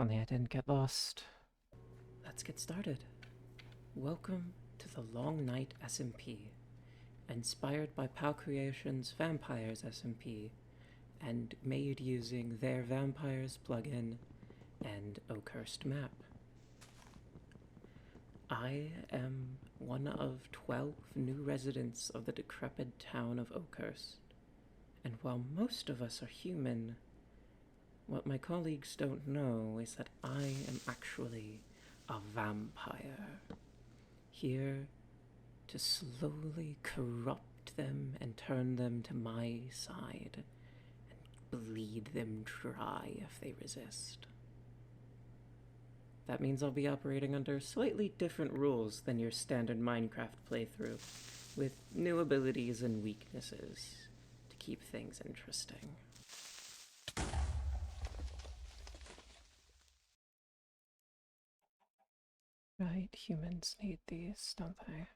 Only I didn't get lost. Let's get started. Welcome to the Long Night SMP, inspired by POW Creations' Vampires SMP, and made using their Vampires plugin and Oakhurst map. I am one of 12 new residents of the decrepit town of Oakhurst, and while most of us are human, what my colleagues don't know is that I am actually a vampire, here to slowly corrupt them and turn them to my side, and bleed them dry if they resist. That means I'll be operating under slightly different rules than your standard Minecraft playthrough, with new abilities and weaknesses to keep things interesting. Right, humans need these, don't they?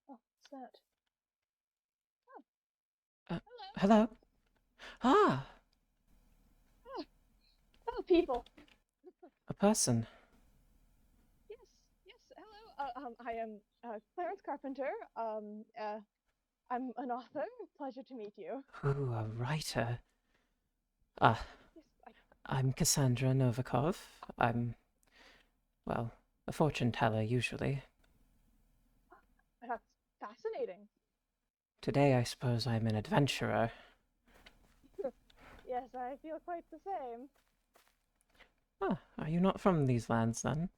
Oh, what's that? Hello? Ah! Oh, oh, people. A person. Yes, yes. Hello. I am Clarence Carpenter. I'm an author. Pleasure to meet you. Ooh, a writer. Ah, Yes, I'm Cassandra Novikov. I'm, well, a fortune teller, usually. that's fascinating. Today, I suppose I'm an adventurer. Yes, I feel quite the same. Ah, are you not from these lands, then?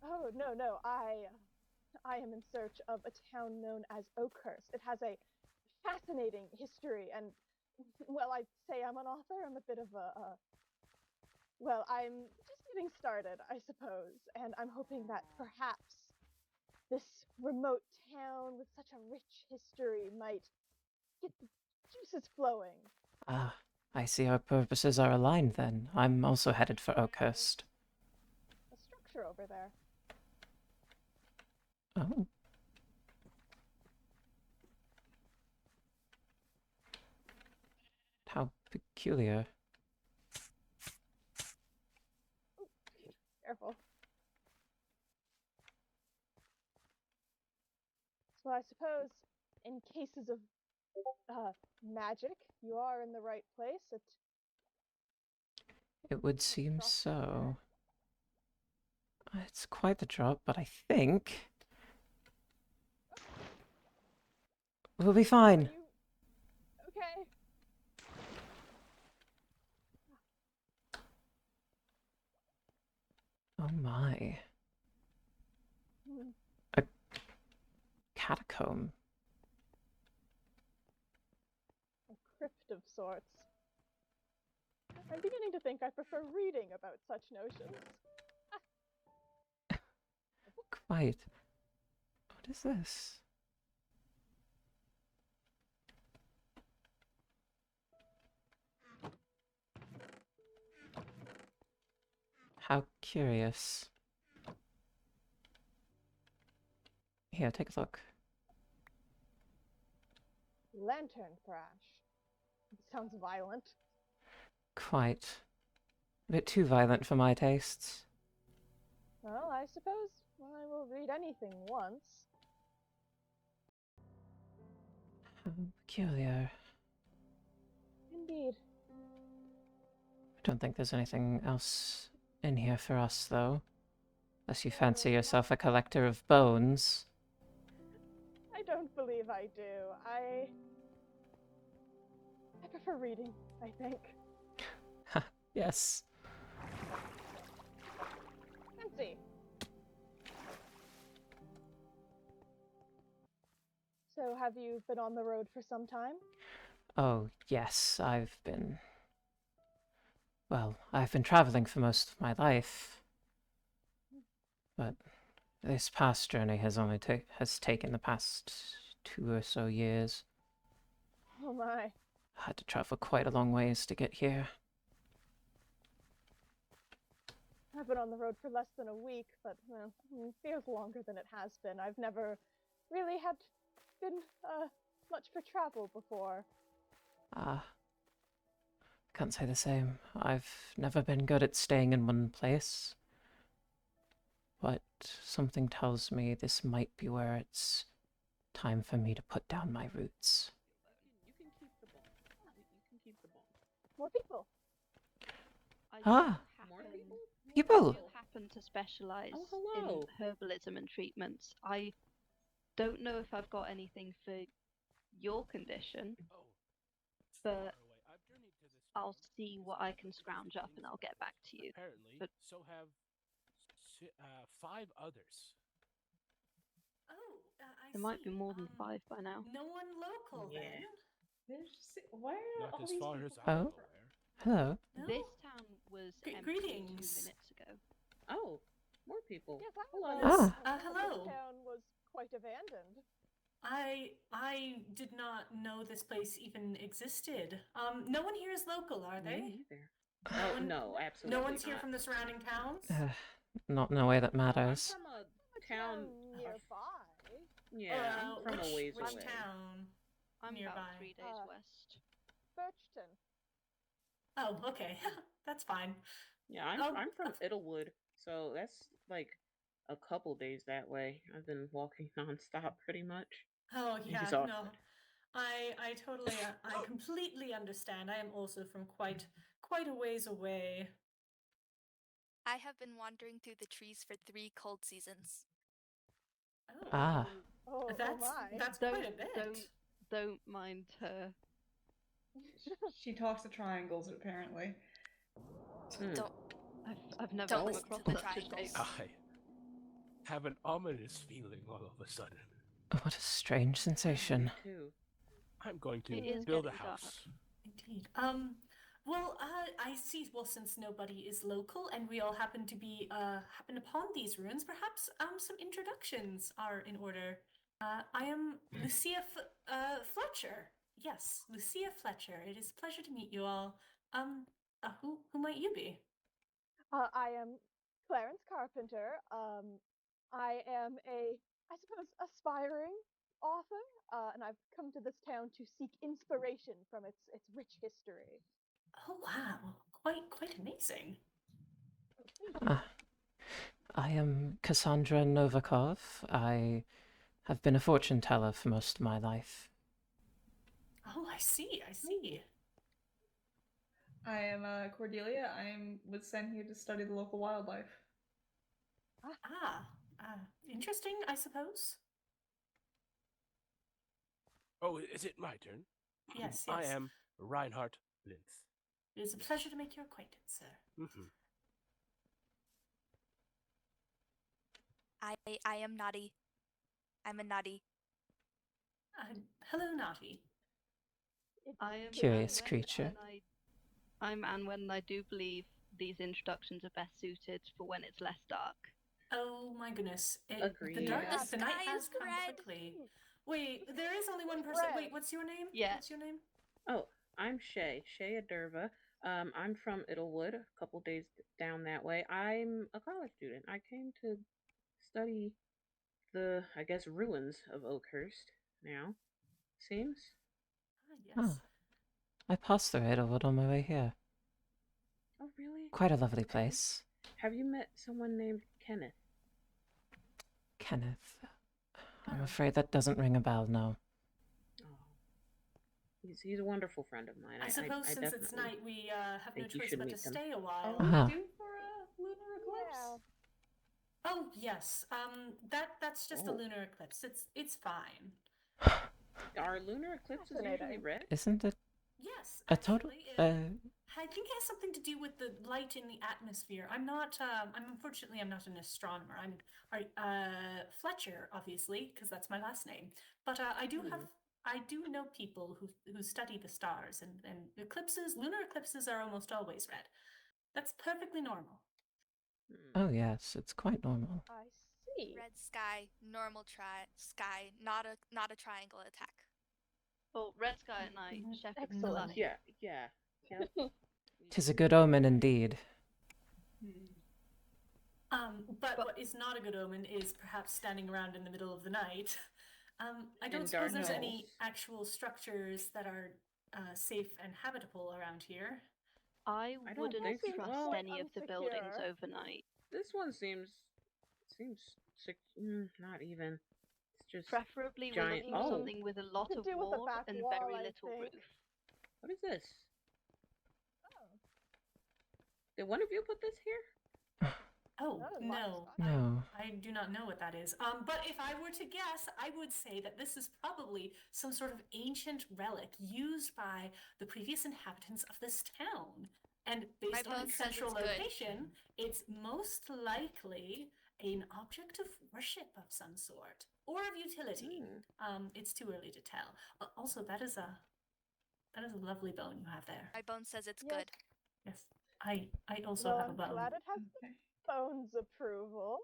Oh, no, no. I am in search of a town known as Oakhurst. It has a fascinating history, and well, I'd say I'm an author. I'm a bit of well, I'm just getting started, I suppose, and I'm hoping that perhaps this remote town with such a rich history might get the juices flowing. Ah, I see our purposes are aligned, then. I'm also headed for There's Oakhurst. a structure over there. Oh. How peculiar. Ooh, careful. So I suppose in cases of magic, you are in the right place. It would seem Across there. so. It's quite the drop, but I think we'll be Are fine. you okay? Oh my. Hmm, A catacomb. a crypt of sorts. I'm beginning to think I prefer reading about such notions. Quite. What is this? How curious. Here, take a look. Lantern thrash. It sounds violent. Quite. A bit too violent for my tastes. Well, I suppose I will read anything once. How peculiar. Indeed. I don't think there's anything else in here for us, though. Unless you Oh, fancy not. yourself a collector of bones. I don't believe I do. I prefer reading, I think. Ha, yes. Fancy. So, have you been on the road for some time? Oh, yes, well, I've been traveling for most of my life. But this past journey has taken the past 2 or so years. Oh my. I had to travel quite a long ways to get here. I've been on the road for less than a week, but well, feels longer than it has been. I've never really had been much for travel before. Ah, can't say the same. I've never been good at staying in one place, but something tells me this might be where it's time for me to put down my roots. You can keep the bomb. You can keep the bomb. More people. More people? People! I do happen to specialize Oh, in hello. herbalism and treatments. I don't know if I've got anything for your condition, but I'll see what I can scrounge up and I'll get back to you. Apparently, But so have 5 others. Oh, I there might see. be more than 5 by now. No one local Yeah. then. Why are Not all as these far people as I'm Oh. aware. Hello. No. This town was empty 2 Greetings. minutes ago. Oh, more people. Yes, I Hello. was. Ah. Hello. This town was quite abandoned. I did not know this place even existed. No one here is local, are they? Me either. Oh, no, absolutely No one's here not. from the surrounding towns. Not in a way that I'm matters. from a town nearby. Yeah, I'm from a ways which away. town? I'm Nearby. about 3 days west. Birchton. Oh, okay. That's fine. Yeah, Oh, I'm from Idlewood, so that's like a couple days that way. I've been walking nonstop pretty much. Oh yeah, Exhausted. no. I totally I completely understand. I am also from quite a ways away. I have been wandering through the trees for 3 cold seasons. Oh. Ah. Oh, my. That's Don't- quite a bit. Don't mind her. She talks to triangles, apparently. Don't I've never Don't come listen to across the such a triangles. thing. I have an ominous feeling all of a sudden. What a strange sensation. Me too. I'm going to It is build a getting dark. house. Indeed. Well, I see. Well, since nobody is local and we all happen to be happen upon these ruins, perhaps some introductions are in order. I am Lucia Fletcher. Yes, Lucia Fletcher. It is a pleasure to meet you all. Who might you be? I am Clarence Carpenter. I am I suppose, aspiring author, and I've come to this town to seek inspiration from its rich history. Oh wow, quite amazing. Ah. I am Cassandra Novikov. I have been a fortune teller for most of my life. Oh, I see. I am Cordelia. Was sent here to study the local wildlife. Interesting, I suppose. Oh, is it my turn? Yes. I am Reinhardt Linth. It is a pleasure to make your acquaintance, sir. Mm-hmm. I am Naughty. I'm a Naughty. Hello, Naughty. I am Curious Anwen, creature. and I'm Anwen, and I do believe these introductions are best suited for when it's less dark. Oh my goodness. Agreed. The night The has sky come is red. quickly. Wait, there is only one person. Red. Wait, what's your name? Yeah. What's your name? Oh, I'm Shay Aderva. I'm from Idlewood, a couple days down that way. I'm a college student. I came to study the, I guess, ruins of Oakhurst now. Seems? Yes. Oh. I passed through Idlewood on my way here. Oh, really? Quite a lovely place. Have you met someone named Kenneth? Kenneth. I'm afraid that doesn't ring a bell, no. Oh. He's a wonderful friend of mine. I suppose since it's definitely night, we have no think you choice should but to meet them. stay a Are while. we Ah. due for a lunar eclipse? Oh yes. That's just a Oh. lunar eclipse. It's fine. Are lunar eclipses usually Fascinating. red? Isn't it Yes. a total? Actually, I think it has something to do with the light in the atmosphere. I'm not. Unfortunately, I'm not an astronomer. I'm Fletcher, obviously, because that's my last name. But I do know people who study the stars, and eclipses. Lunar eclipses are almost always red. That's perfectly normal. Oh yes, it's quite normal. I see. Red sky, normal sky, not a triangle attack. Well, red sky at night, shepherd in the Excellent. light. Yeah. Yep. 'Tis a good omen indeed. But what is not a good omen is perhaps standing around in the middle of the night. I don't In suppose dark there's any halls. actual structures that are safe and habitable around here. I I don't wouldn't think so. trust Well, any of the buildings unsecure. overnight. this one seems not even. It's just Preferably we're giant. looking for Oh, something with a lot Could of do with a wall back and wall, very I little think. roof. what is this? Oh, Did one of you put this here? Oh, No, no. No. I do not know what that is. But if I were to guess, I would say that this is probably some sort of ancient relic used by the previous inhabitants of this town. And based on bone its says central it's good. location, it's most likely an object of worship of some sort or of utility. It's too early to tell. Also, that is a lovely bone you have there. My bone says it's Yes. good. Yes, I also well, have a I'm bone. glad it has Okay. the bone's approval.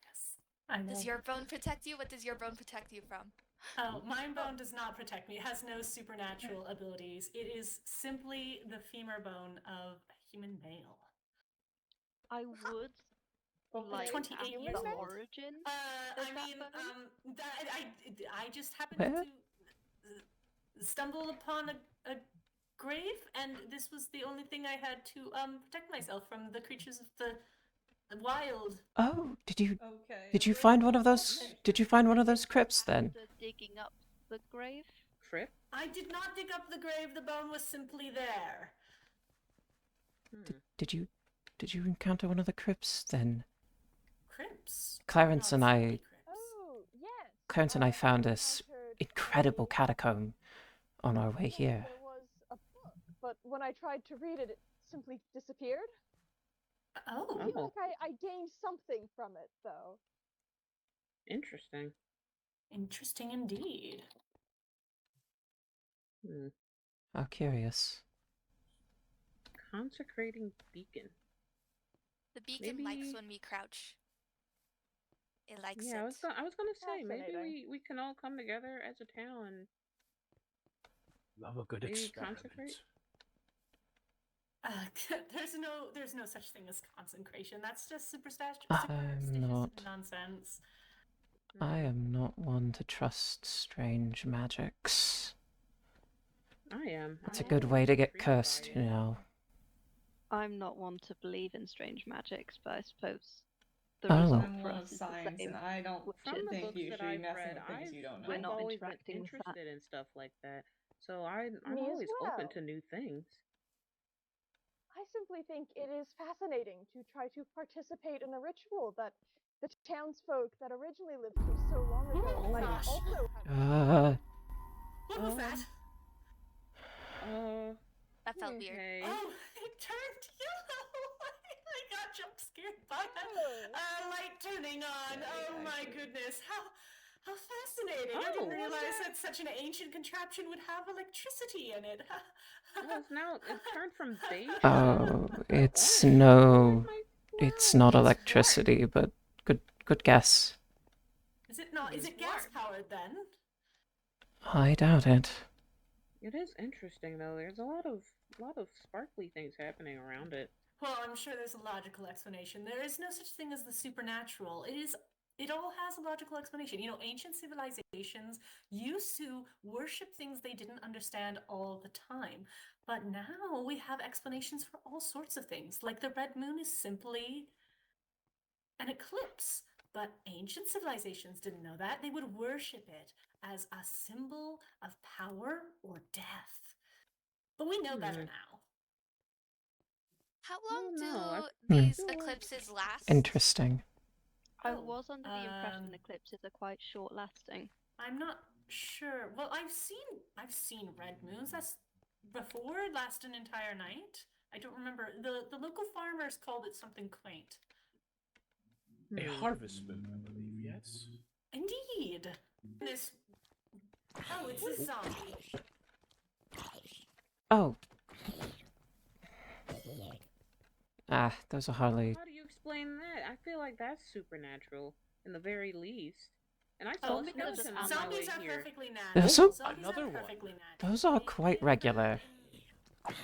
Yes, I will. Does your bone protect you? What does your bone protect you from? Oh, my bone does not protect me. It has no supernatural abilities. It is simply the femur bone of a human male. I would Okay. like 28 ask years the old. origin. I that mean, bone? I just happened Where? to stumble upon a grave, and this was the only thing I had to protect myself from the creatures of the wild. Oh, did you Okay. find one of those? Did you find one of those crypts then? After digging up the grave? Crypt? I did not dig up the grave. The bone was simply there. Did you encounter one of the crypts then? Crypts. Clarence and Not I simply crypts. Oh, yes. Clarence and I found this encountered incredible a- catacomb on our way yes, here. There was a book, but when I tried to read it, it simply disappeared. I Oh, feel like I gained something from it, though. Interesting. interesting indeed. How curious. Consecrating beacon. The beacon likes Maybe- when we crouch. It likes Yeah, it. I was gonna say maybe Fascinating. we can all come together as a town and Love a good maybe experiment. consecrate. There's no such thing as consecration. That's just superstitious I'm not. nonsense. I am not one to trust strange magics. I am. It's a I'm good always way to get intrigued cursed, by you it. know. I'm not one to believe in strange magics, but I suppose the Oh. result I'm for one us of is the science, same. and I don't which From is the think books you that should be I've messing read, with things you don't know. We're I've not always been interacting with that. interested in stuff like that. So I'm Me as always open well. to new things. I simply think it is fascinating to try to participate in a ritual that the townsfolk that originally lived here so long ago Oh, might gosh. also have. What was that? That felt weird. Okay. Oh, it turned yellow. I got jump scared by a light turning on. Oh my goodness. How fascinating. I didn't Oh, realize that such an ancient contraption would have electricity in it. Well, now it turned from beige. Oh, it's orange. no. Oh, It's wow. not It's electricity, but good guess. Is it not? Is it gas powered then? I doubt it. It is interesting though. There's a lot of sparkly things happening around it. Well, I'm sure there's a logical explanation. There is no such thing as the supernatural. It all has a logical explanation. You know, ancient civilizations used to worship things they didn't understand all the time. But now we have explanations for all sorts of things. Like the red moon is simply an eclipse. But ancient civilizations didn't know that. They would worship it as a symbol of power or death. But we know better now. How long know. do Hmm. these eclipses last? Interesting. I Oh, was under the impression eclipses are quite short lasting. I'm not sure. Well, I've seen red moons. That's before it last an entire night. I don't remember. The local farmers called it something quaint. A harvest moon, I believe, yes? Indeed. This. Oh, it's a zombie. Oh. Ah, those are hardly. How do you explain that? I feel like that's supernatural, in the very least. And I Oh, saw a Zombies are just skeleton on my way zombies are here. perfectly natural. Those are- Zombies Another are one. perfectly natural. Those are quite regular.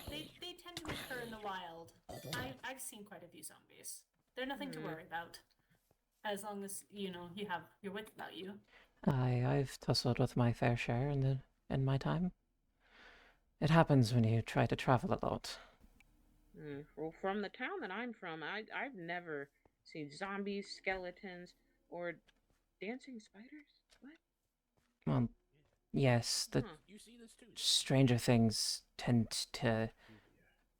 They tend to occur in the wild. I've seen quite a few zombies. They're nothing to Hmm. worry about, as long as you have your wits about you. I've tussled with my fair share in my time. It happens when you try to travel a lot. Well, from the town that I'm from, I've never seen zombies, skeletons, or dancing spiders. What? Well, yes, the Huh. You see this too? stranger things tend to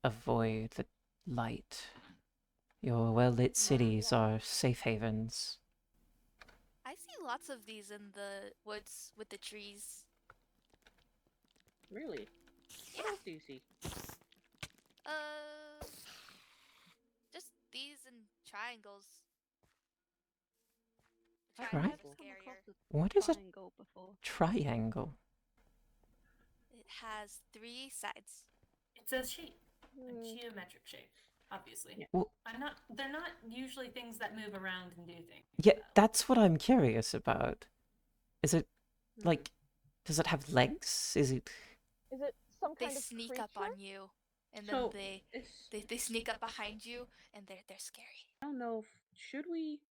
avoid the light. Your well-lit cities are safe havens. I see lots of these in the woods with the trees. Really? Yeah. What else do you see? Just these and triangles. The Right. triangles I've are come across scarier. a What is a triangle before. triangle? It has 3 sides. It's a shape, a geometric shape, obviously. Yeah. Well, They're not usually things that move around and do things. yeah, though. that's what I'm curious about. Is it, Hmm. like, does it have legs? Is it... Is it some They kind of sneak creature? up on you, and then So they they sneak up behind you, and they're scary. I don't know. Should we?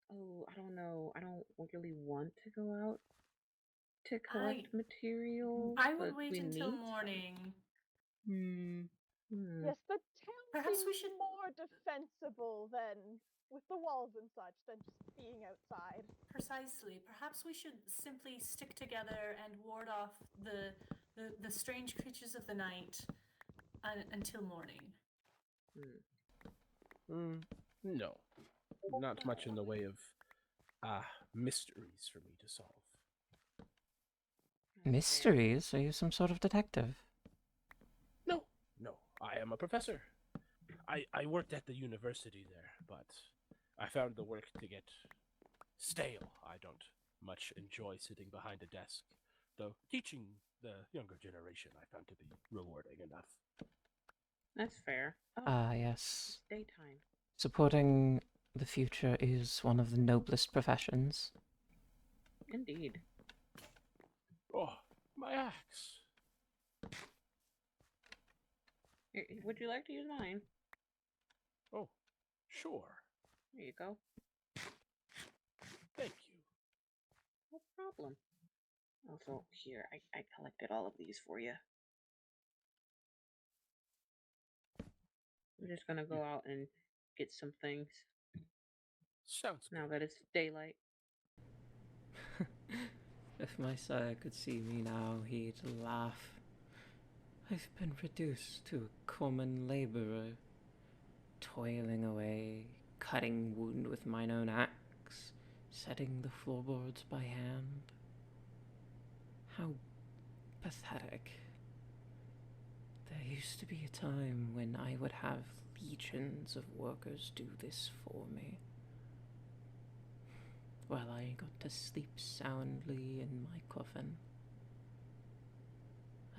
Oh, I don't know. I don't really want to go out to collect materials. I but would wait we until need morning. some. Yes, the town Perhaps we seems should- more defensible than with the walls and such than just being outside. Precisely. Perhaps we should simply stick together and ward off the strange creatures of the night until morning. No. Not much in the way of mysteries for me to solve. Mysteries? Are you some sort of detective? No. I am a professor. I worked at the university there, but I found the work to get stale. I don't much enjoy sitting behind a desk, though teaching the younger generation I found to be rewarding enough. That's fair. Yes. Daytime. Supporting the future is one of the noblest professions. Indeed. Oh, my axe. Would you like to use mine? Oh, sure. There you go. Thank you. No problem. Also, here, I collected all of these for you. I'm just gonna go out and get some things. Sounds now that it's daylight. If my sire could see me now, he'd laugh. I've been reduced to a common labourer, toiling away, cutting wood with mine own axe, setting the floorboards by hand. How pathetic. There used to be a time when I would have legions of workers do this for me, while I got to sleep soundly in my coffin.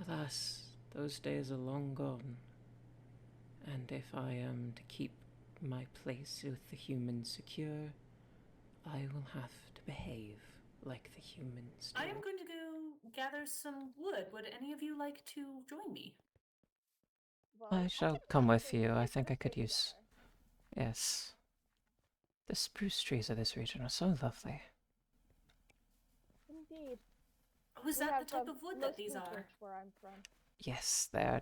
Alas, those days are long gone, and if I am to keep my place with the humans secure, I will have to behave like the humans do. I am going to go gather some wood. Would any of you like to join me? Well, I shall can come with practice you. I if think we'll I could stay use... together. Yes. The spruce trees of this region are so lovely. Indeed. Oh, is We that have, the type of wood that these mostly are? birch where I'm from. Yes, they're...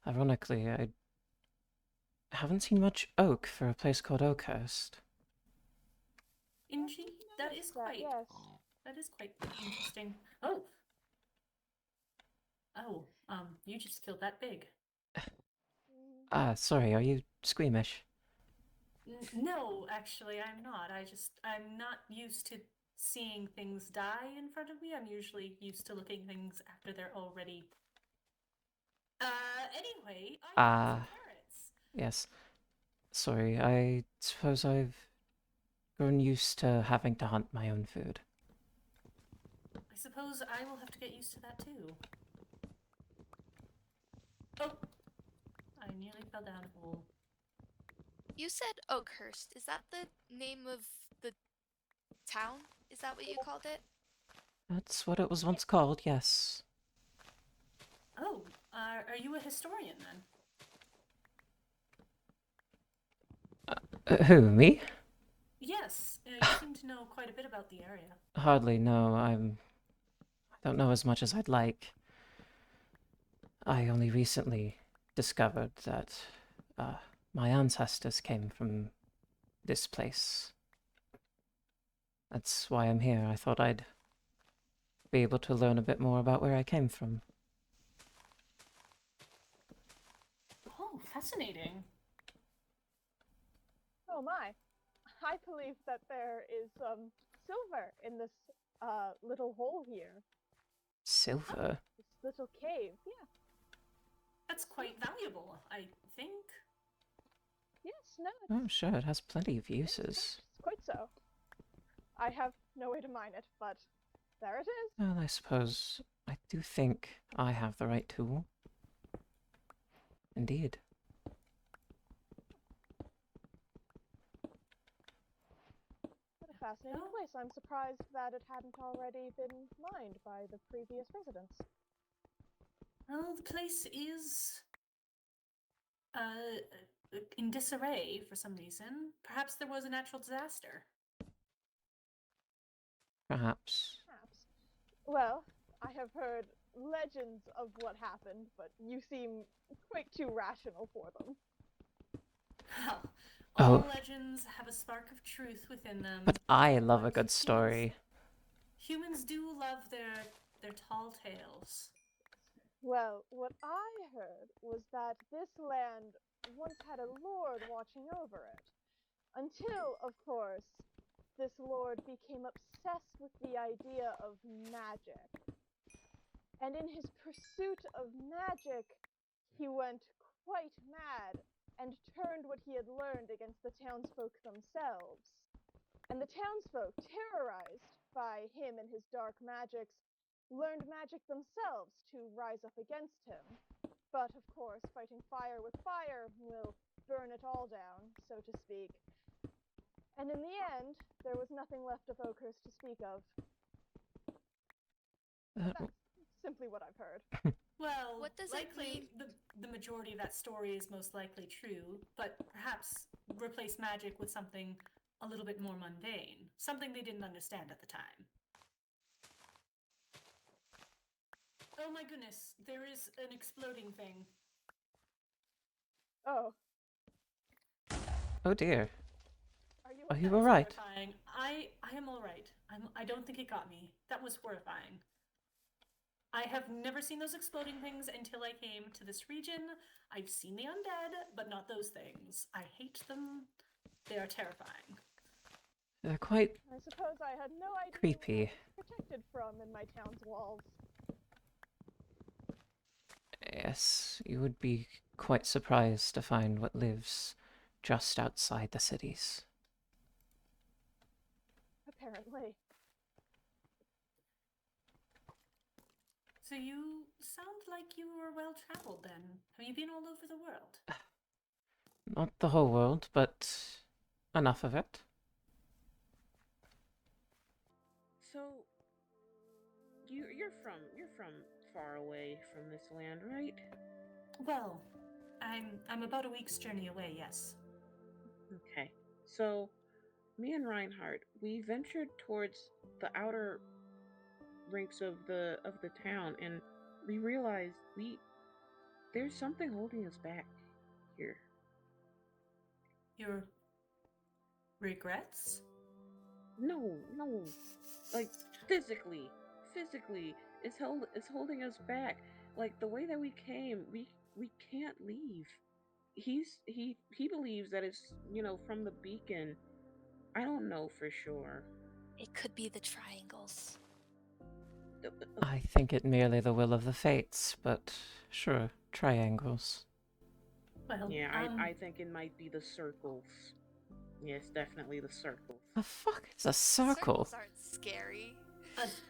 Ironically, I haven't seen much oak for a place called Oakhurst. Inji? That is quite. Yes. That is quite interesting. Oh, you just feel that big. Sorry, are you squeamish? No, actually, I'm not. I'm not used to seeing things die in front of me. I'm usually used to looking things after they're already. Anyway, I have some carrots. Yes. Sorry, I suppose I've grown used to having to hunt my own food. I suppose I will have to get used to that too. Oh! I nearly fell down a hole. You said Oakhurst. Is that the name of the town? Is that what you called it? That's what it was once called, yes. Oh, are you a historian then? Who, me? Yes, you seem to know quite a bit about the area. Hardly, no. I don't know as much as I'd like. I only recently discovered that my ancestors came from this place. That's why I'm here. I thought I'd be able to learn a bit more about where I came from. Oh, fascinating. Oh my. I believe that there is silver in this little hole here. Silver? This little cave. Yeah. That's quite valuable, I think. Yes, no, Oh, sure, it has plenty of uses. it's quite so. I have no way to mine it, but there it is. Well, I suppose I do think I have the right tool. Indeed. What a fascinating place. I'm surprised that it hadn't already been mined by the previous residents. Well, the place is in disarray for some reason. Perhaps there was a natural disaster. Perhaps. Perhaps. Well, I have heard legends of what happened, but you seem quite too rational for them. Well, Oh. all legends have a spark of truth within them. But I love a good story. Humans do love their tall tales. Well, what I heard was that this land once had a lord watching over it. Until, of course, this lord became obsessed with the idea of magic. And in his pursuit of magic, he went quite mad and turned what he had learned against the townsfolk themselves. And the townsfolk, terrorized by him and his dark magics, learned magic themselves to rise up against him. But of course, fighting fire with fire will burn it all down, so to speak. And in the end, there was nothing left of Oakhurst to speak of. That's simply what I've heard. Well, What does likely it mean? the majority of that story is most likely true, but perhaps replace magic with something a little bit more mundane, something they didn't understand at the time. Oh my goodness, there is an exploding thing. Oh. Oh dear. Are you That was alright? horrifying. I am alright. I don't think it got me. That was horrifying. I have never seen those exploding things until I came to this region. I've seen the undead, but not those things. I hate them. They are terrifying. They're quite I suppose I had no idea creepy. what I was protected from in my town's walls. Yes, you would be quite surprised to find what lives just outside the cities. Apparently. So you sound like you were well traveled then. Have you been all over the world? Not the whole world, but enough of it. So you're from far away from this land, right? Well, I'm about a week's journey away, yes. Okay. So me and Reinhardt, we ventured towards the outer ranks of the town, and we realized there's something holding us back here. Your regrets? No, like physically, it's holding us back. Like the way that we came, we can't leave. He believes that it's from the beacon. I don't know for sure. It could be the triangles. I think it merely the will of the fates, but sure, triangles. Well, Yeah, I think it might be the circles. Yes, definitely the circles. The fuck is a circle? Circles aren't scary.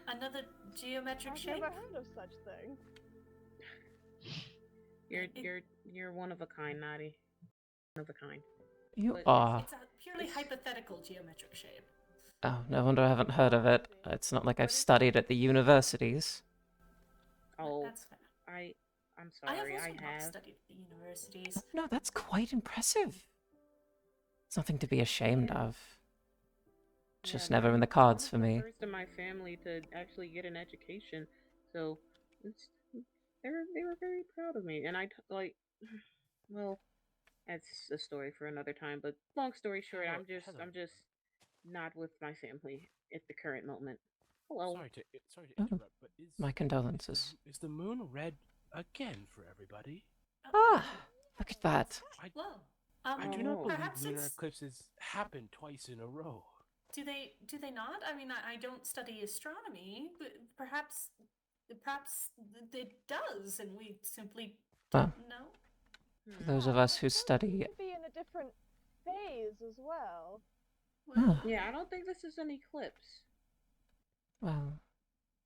Another geometric I've shape? never heard of such thing. You're one of a kind, Nadi. One of a kind. You But are. It's a purely hypothetical geometric shape. Oh, no wonder I haven't heard of it. It's not like I've studied at the universities. Oh, That's fair. I'm I have sorry, also I not have. studied at the universities. No, that's quite impressive. It's nothing to be ashamed Yeah. of. It's Yeah, just never in the I cards was for the me. first in my family to actually get an education, so it's, they were very proud of me, and like, well, that's a story for another time. But long story short, Hello, I'm just not with my family at the current moment. Hello. Sorry to Oh, interrupt, but my condolences. is the moon red again for everybody? Ah, look at that. Well, I do not Oh. believe perhaps lunar it's eclipses happen twice in a row. do they not? I mean, I don't study astronomy, but perhaps it does, and we simply Well, don't know. for those of Yeah, us it who does study seem to be in a different phase as well. Well, Yeah, I don't think this is an eclipse. well,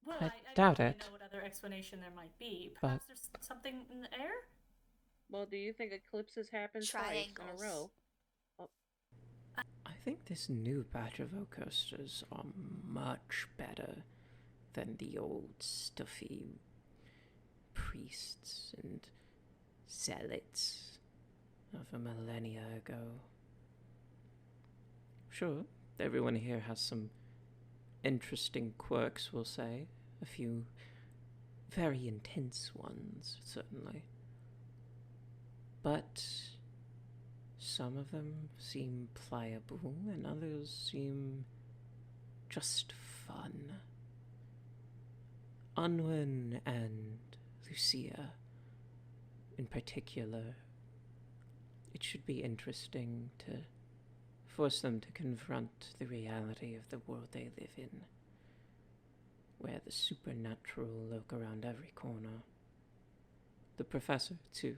well, I I doubt don't really it, know what other explanation there might be. but Perhaps there's something in the air. Well, do you think eclipses happen twice in a Triangles. row? I think this new batch of Oakhursters are much better than the old stuffy priests and zealots of a millennia ago. Sure, everyone here has some interesting quirks, we'll say. A few very intense ones, certainly. But some of them seem pliable, and others seem just fun. Unwin and Lucia, in particular, it should be interesting to force them to confront the reality of the world they live in, where the supernatural lurk around every corner. The professor, too,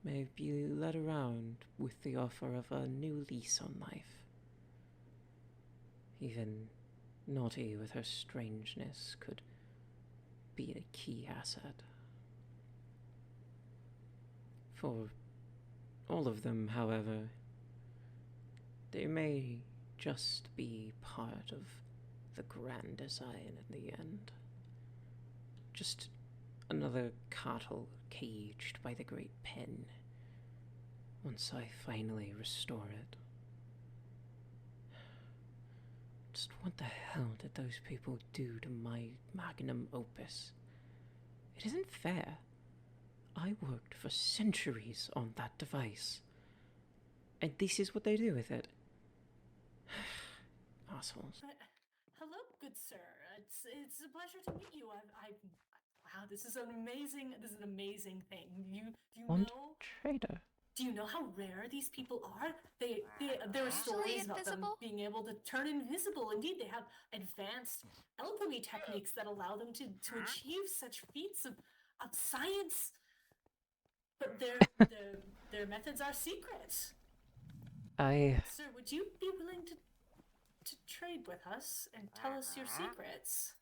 may be led around with the offer of a new lease on life. Even Naughty, with her strangeness, could be a key asset. For all of them, however, they may just be part of the grand design in the end. Just another cattle caged by the great pen, once I finally restore it. Just what the hell did those people do to my magnum opus? It isn't fair. I worked for centuries on that device, and this is what they do with it. Assholes. Hello, good sir. It's a pleasure to meet you. Wow, this is an amazing thing. Do you One know? trader. Do you know how rare these people are? There are stories about them invisible? being able to turn invisible. Indeed, they have advanced alchemy techniques that allow them to achieve such feats of science. But their methods are secret. Sir, would you be willing to trade with us and tell us your secrets?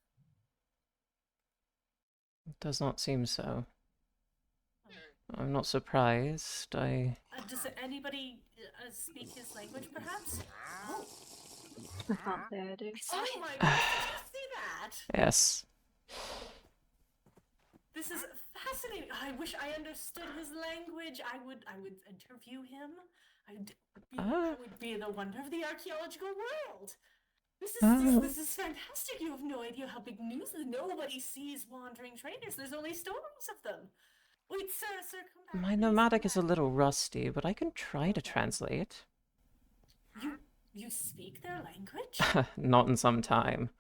It does not seem so. I'm not surprised. Does anybody speak his language, perhaps? Oh, I can't say I do. I saw oh him. my goodness, did you see that? Yes. This is fascinating. I wish I understood his language. I would interview him. I would be the wonder of the archaeological world. This is fantastic. You have no idea how big news is. Nobody sees wandering traders. There's only stories of them. Wait, sir, come back. My please, nomadic come is a back. little rusty, but I can try to translate. You speak their language? Not in some time.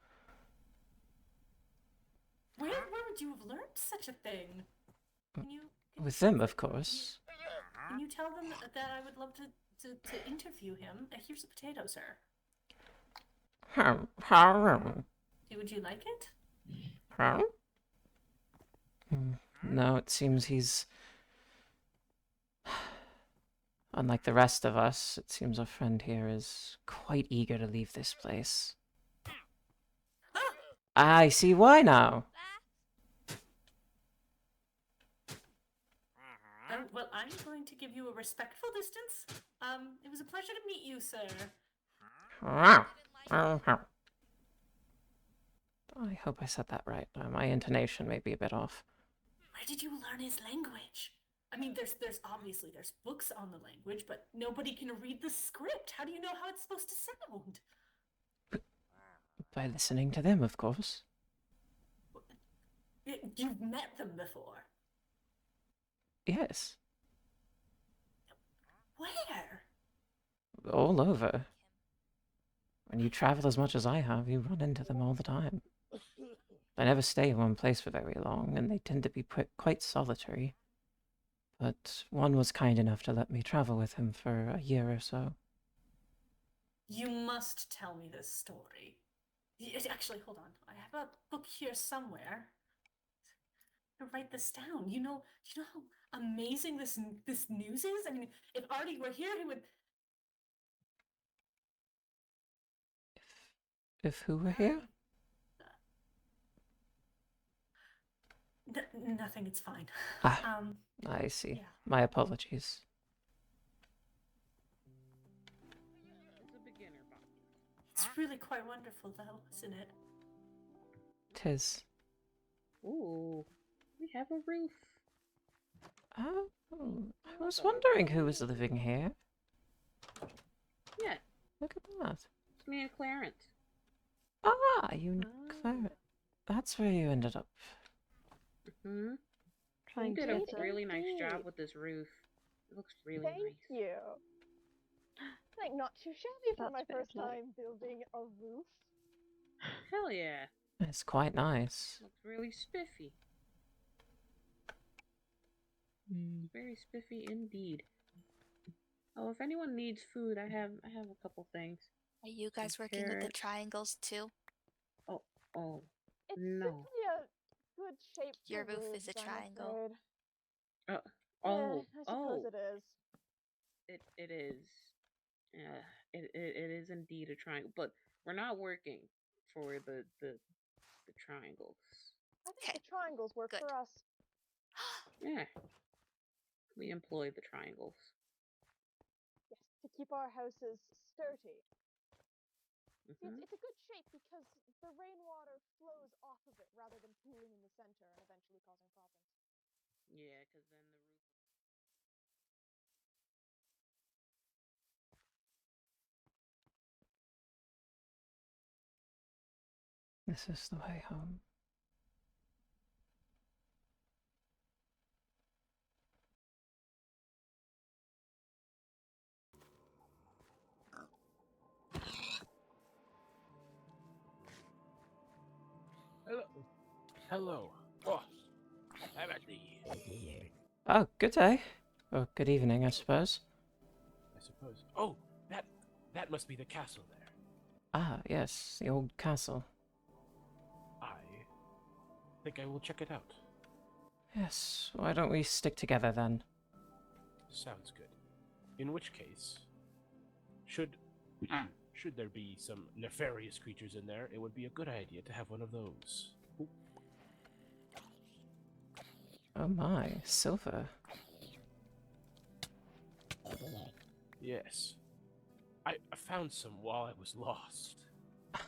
Where would you have learned such a thing? Can you With them, of course. Can you tell them that I would love to interview him? Here's a potato, sir. Would you like it? No, it seems he's... Unlike the rest of us, it seems our friend here is quite eager to leave this place. I see why now. Well, I'm going to give you a respectful distance. It was a pleasure to meet you, sir. I hope I said that right. My intonation may be a bit off. Where did you learn his language? I mean, there's obviously there's books on the language, but nobody can read the script. How do you know how it's supposed to sound? By listening to them, of course. You've met them before. Yes, Where? all over. When you travel as much as I have, you run into them all the time. I never stay in one place for very long, and they tend to be quite solitary. But one was kind enough to let me travel with him for a year or so. You must tell me this story. Actually, hold on. I have a book here somewhere. To write this down. You know how amazing this news is. I mean, if Artie were here, he would. If who were here? Nothing. It's fine. Ah, I see. Yeah. My apologies. It's a beginner box. It's really quite wonderful, though, isn't it? 'Tis. Ooh, we have a roof. Oh, I was wondering who was living here. Yeah, Look at that. it's me and Clarence. Ah, you and Claire. That's where you ended up. Hmm. You Trying did to a really nice job with this roof. It looks really Thank nice. you. Like, not too shabby for That's my very first nice. time building a roof. Hell yeah. It's quite nice. Looks really spiffy. Very spiffy indeed. Oh, if anyone needs food, I have a couple things. Are you guys working with the Carrots. triangles too? Oh, It's no. simply a good shape Your for roof roofs, is a I'm triangle. afraid. Oh, I suppose it is. It is. It is indeed a triangle, but we're not working for the triangles. I think Okay, the triangles work good. for us. Yeah, we employ the triangles. Yes, to keep our houses sturdy. See, Hmm. it's a good shape because the rainwater flows off of it rather than pooling in the center and eventually causing problems. Yeah, because then the roof. This is the way home. Hello. Hello. Oh, I'm at the. Oh, good day. Or good evening, I suppose. I suppose. Oh, that must be the castle there. Ah, yes, the old castle. I think I will check it out. Yes, why don't we stick together then? Sounds good. In which case, should there be some nefarious creatures in there, it would be a good idea to have one of those. Ooh. Oh my, silver. Yes. I found some while I was lost.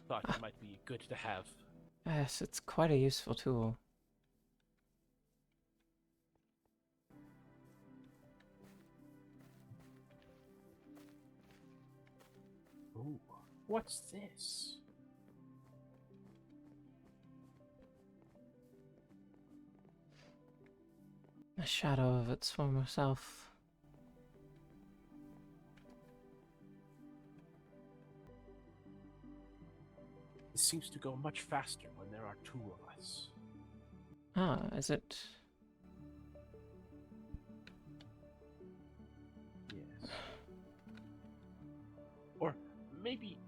Thought it might be good to have. Yes, it's quite a useful tool. Ooh, what's this? A shadow of its former self. It seems to go much faster when there are two of us. Ah, is it? Yes. Or maybe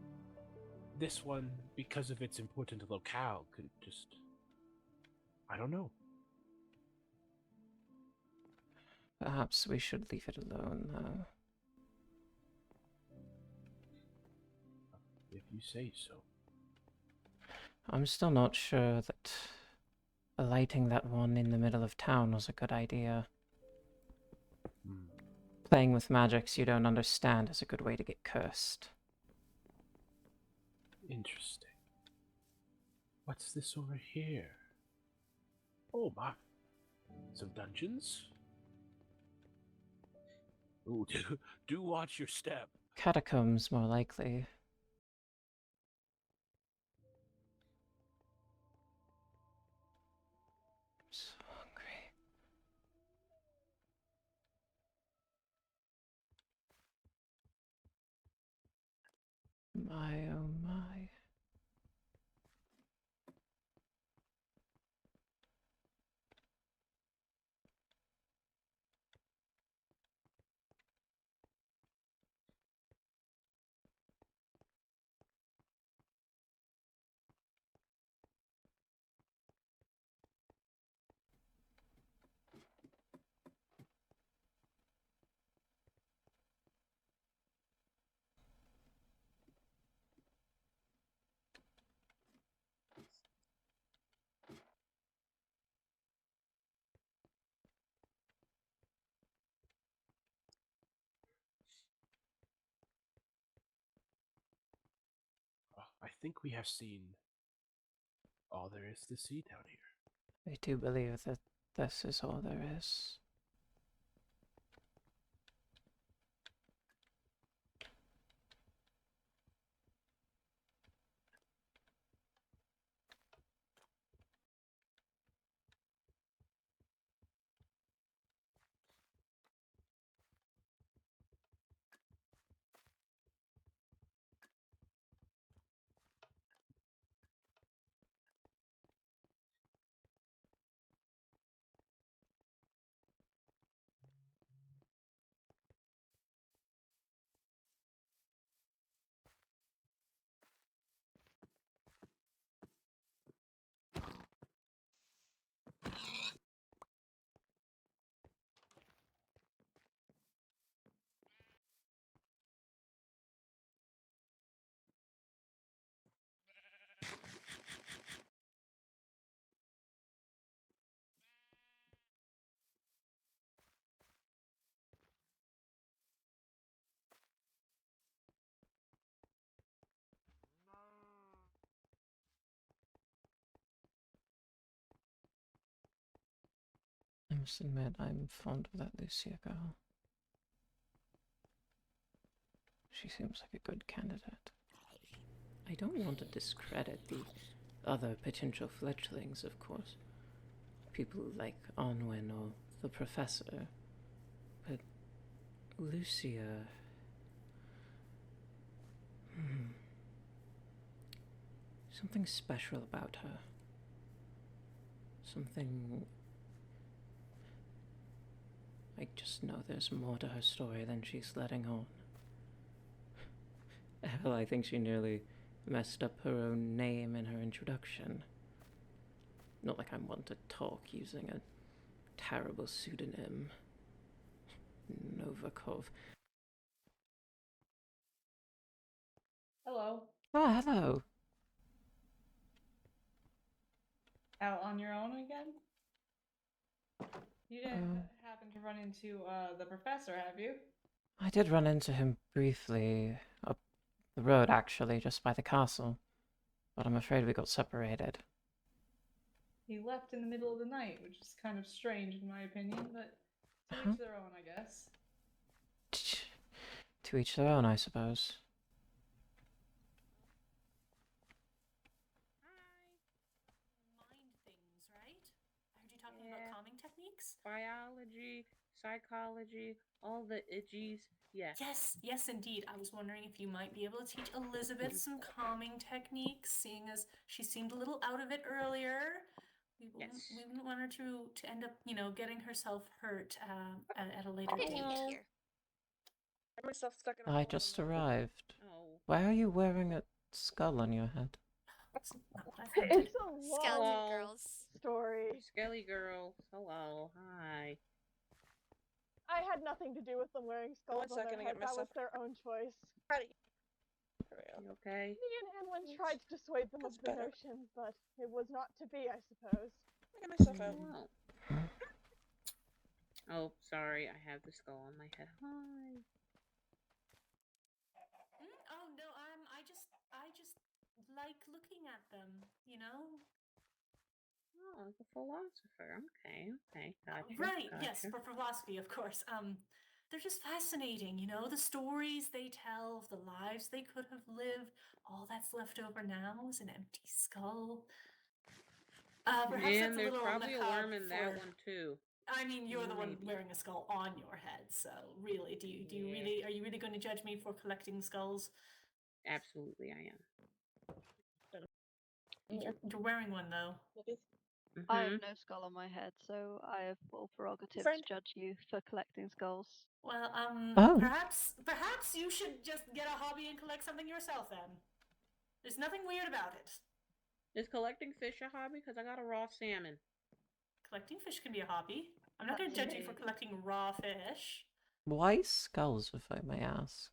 this one, because of its important locale, could just... I don't know. Perhaps we should leave it alone, though. If you say so. I'm still not sure that lighting that one in the middle of town was a good idea. Playing with magics you don't understand is a good way to get cursed. Interesting. What's this over here? Oh my. Some dungeons? Ooh, do watch your step. Catacombs, more likely. I'm so hungry. My, oh my. I think we have seen all there is to see down here. I do believe that this is all there is. I must admit, I'm fond of that Lucia girl. She seems like a good candidate. I don't want to discredit the other potential fledglings, of course. People like Onwin or the Professor. But Lucia... Something special about her. Something... I just know there's more to her story than she's letting on. Hell, I think she nearly messed up her own name in her introduction. Not like I'm one to talk using a terrible pseudonym. Novikov. Hello. Oh, hello. Out on your own again? You didn't happen to run into the professor, have you? I did run into him briefly up the road, actually, just by the castle. But I'm afraid we got separated. He left in the middle of the night, which is kind of strange in my opinion, but to each their own, I guess. To each their own, I suppose. Mind things, right? I heard you talking Yeah. about calming techniques. Biology, psychology, all the itchies. Yes. Yes, indeed. I was wondering if you might be able to teach Elizabeth some calming techniques, seeing as she seemed a little out of it earlier. We wouldn't want her to end up, getting herself hurt at a later date. Here. I myself stuck in a I hole in just the mountain. arrived. Oh. Why are you wearing a skull on your head? That's not what I wanted. It's a long Skeleton Hello. girls. story. Skelly girl. Hello. Hi. I had nothing to do with them wearing skulls on their second to heads. get That was myself- their own choice. There we go. You okay? Me and Anwin tried to dissuade them of That's the better. notion, but it was not to be, I suppose. I get myself out. Oh. Oh, sorry. I have the skull on my head. Hi. Oh no, I just like looking at them, Oh, like a philosopher. Okay. Gotcha. Right, Gotcha. yes, for philosophy, of course. they're just fascinating, you know, the stories they tell, the lives they could have lived. All that's left over now is an empty skull. Perhaps that's And a there's little probably a macabre worm in that one too. I mean, you're the one Maybe. wearing a skull on your head, so really, do you Yeah. really are you really going to judge me for collecting skulls? Absolutely, I am. You're wearing one though. I have Mhm. no skull on my head, so I have full prerogative Friend. to judge you for collecting skulls. Well, Oh. perhaps you should just get a hobby and collect something yourself then. There's nothing weird about it. Is collecting fish a hobby? Because I got a raw salmon. Collecting fish can be a hobby. I'm not going to judge you for collecting raw fish. Why skulls, if I may ask?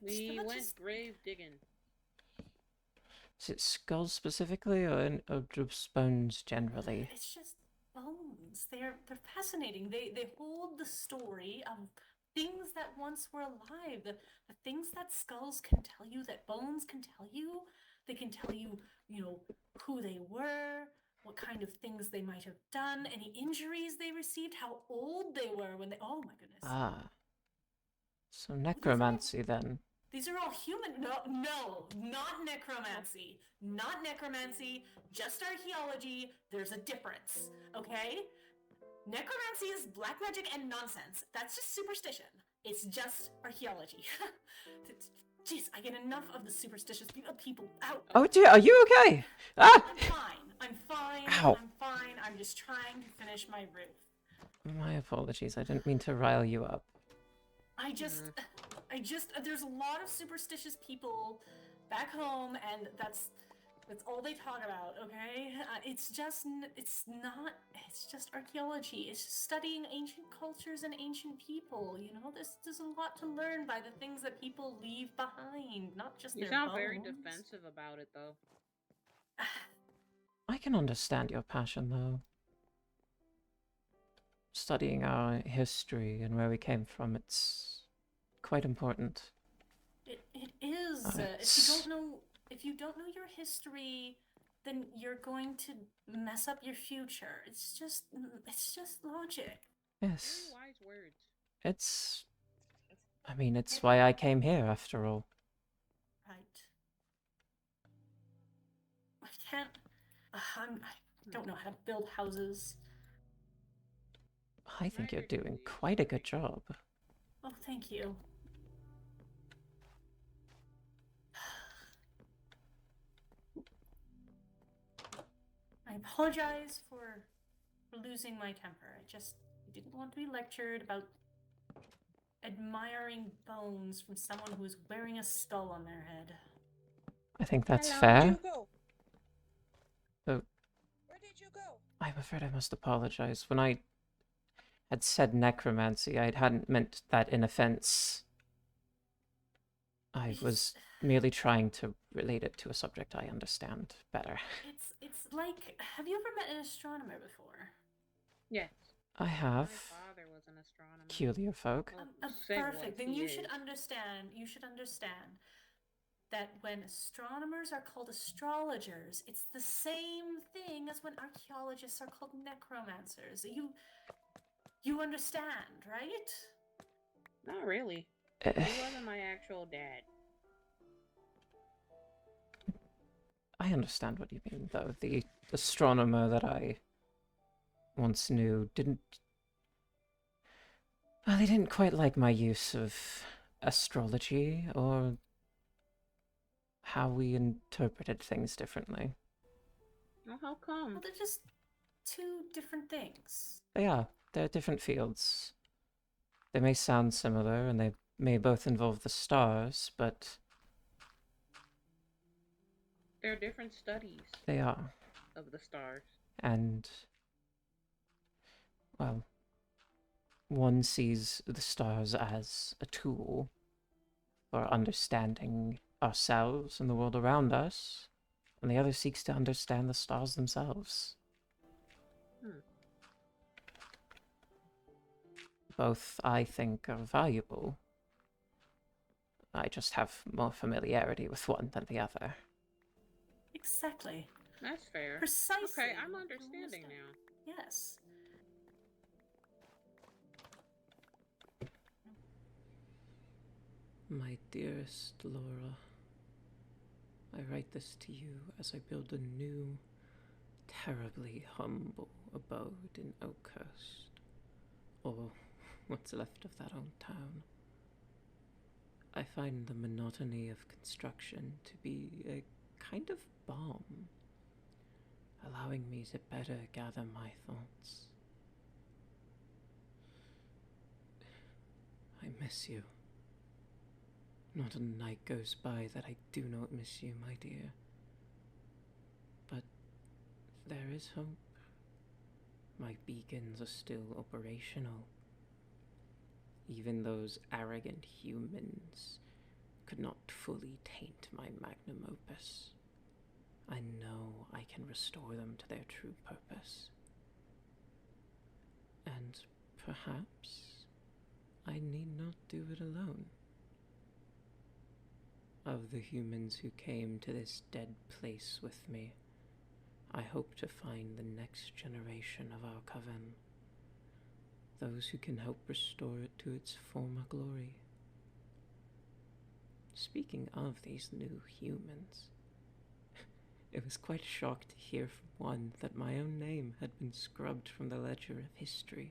We went grave digging. Is it skulls specifically, or just bones generally? It's just bones. They're fascinating. They hold the story of things that once were alive. The things that skulls can tell you, that bones can tell you. They can tell you, you know, who they were, what kind of things they might have done, any injuries they received, how old they were when they. Oh my goodness. Ah. So necromancy then. These are all human. No, not necromancy. Not necromancy, just archaeology. There's a difference, okay? Necromancy is black magic and nonsense. That's just superstition. It's just archaeology. Jeez, I get enough of the superstitious people out. Oh dear, are you okay? Ah! I'm fine. Ow. I'm fine. I'm just trying to finish my roof. My apologies, I didn't mean to rile you up. There's a lot of superstitious people back home, and that's all they talk about, okay? It's just archaeology. It's just studying ancient cultures and ancient people, you know? There's a lot to learn by the things that people leave behind, not just their bones. You sound very defensive about it, though. I can understand your passion, though. Studying our history and where we came from, it's quite important. It is. If you don't know your history, then you're going to mess up your future. It's just logic. Yes. Very wise words. It's why I came here, after all. Right. I can't. I don't know how to build houses. I think you're doing quite a good job. Oh, thank you. I apologize for losing my temper. I didn't want to be lectured about admiring bones from someone who is wearing a skull on their head. I think that's Hello. fair. Where'd you go? Oh, Where did you go? I'm afraid I must apologize. When I had said necromancy, I hadn't meant that in offense. I was merely trying to relate it to a subject I understand better. It's like, have you ever met an astronomer before? Yes. I have. My father was an astronomer. Peculiar folk. Perfect. Then you should understand. You should understand that when astronomers are called astrologers, it's the same thing as when archaeologists are called necromancers. You understand, right? Not really. He wasn't my actual dad. I understand what you mean, though. The astronomer that I once knew didn't... Well, they didn't quite like my use of astrology, or how we interpreted things differently. Well, how come? Well, they're just two different things. They are. They're different fields. They may sound similar, and they may both involve the stars, but... They're different studies. They are. Of the stars. And... well... one sees the stars as a tool for understanding ourselves and the world around us, and the other seeks to understand the stars themselves. Both, I think, are valuable. I just have more familiarity with one than the other. Exactly. That's fair. Precisely. Okay, I'm understanding now. Yes. My dearest Laura, I write this to you as I build a new, terribly humble abode in Oakhurst, or what's left of that old town. I find the monotony of construction to be a kind of balm, allowing me to better gather my thoughts. I miss you. Not a night goes by that I do not miss you, my dear. But there is hope. My beacons are still operational. Even those arrogant humans could not fully taint my magnum opus. I know I can restore them to their true purpose. And perhaps I need not do it alone. Of the humans who came to this dead place with me, I hope to find the next generation of our coven, those who can help restore it to its former glory. Speaking of these new humans, it was quite a shock to hear from one that my own name had been scrubbed from the ledger of history.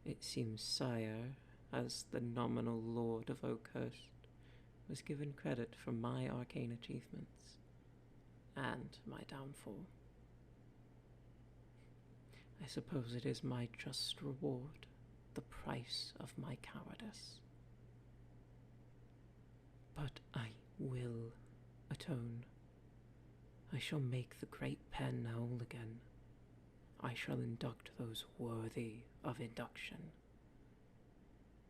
It seems Sire, as the nominal Lord of Oakhurst, was given credit for my arcane achievements and my downfall. I suppose it is my just reward, the price of my cowardice. But I will atone. I shall make the great pen whole again. I shall induct those worthy of induction.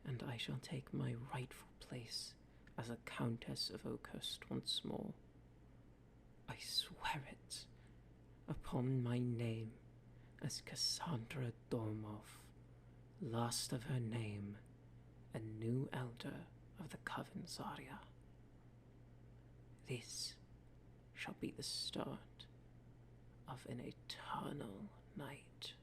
And I shall take my rightful place as a Countess of Oakhurst once more. I swear it upon my name as Cassandra Dormoff, last of her name, and new elder of the Coven Zarya. This shall be the start of an eternal night.